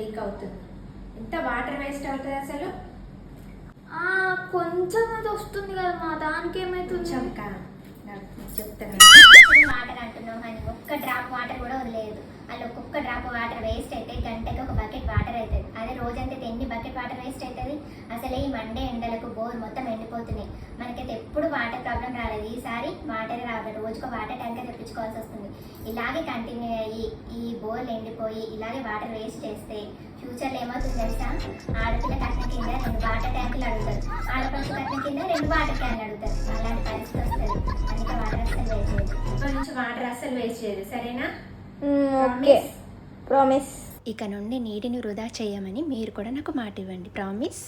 Leak అవుతుంది. ఎంత water waste అవుతుంది అసలు. కొంచెం అది వస్తుంది కదా మా, దానికి ఏమైతుంది? చెప్తాను. వాటర్ అంటున్నావు కానీ ఒక్క డ్రాప్ వాటర్ కూడా వదిలేదు. అలా ఒక్కొక్క డ్రాప్ వాటర్ వేస్ట్ అయితే గంటకి ఒక బకెట్ వాటర్ అవుతుంది. అదే రోజంతా ఎన్ని బకెట్ వాటర్ వేస్ట్ అవుతుంది. అసలు ఈ మండే ఎండలకు బోర్ మొత్తం ఎండిపోతున్నాయి. మనకైతే ఎప్పుడు వాటర్ ప్రాబ్లం రాలేదు. ఈసారి వాటర్ రావాలి, రోజుకు వాటర్ ట్యాంకర్ తెప్పించుకోవాల్సి వస్తుంది. ఇలాగే కంటిన్యూ అయ్యి ఈ బోర్లు ఎండిపోయి ఇలాగే వాటర్ వేస్ట్ చేస్తే ఫ్యూచర్లో ఏమవుతుంది తెలుసా? ఆడపిల్ల కట్నం కింద 2 వాటర్ ట్యాంకులు అడుగుతారు, ఆడపడుచు కట్నం కింద 2 వాటర్ క్యాన్లు అడుగుతారు. అలాంటి పరిస్థితి వస్తుంది. అందుకే వాటర్ అస్సలు వేస్ట్ చేయదు. ఇప్పటి నుంచి వాటర్ అస్సలు వేస్ట్ చేయదు, సరేనా? Okay, promise. ఇక నుండి నీటిని వృధా చేయమని మీరు కూడా నాకు మాట ఇవ్వండి. ప్రామిస్.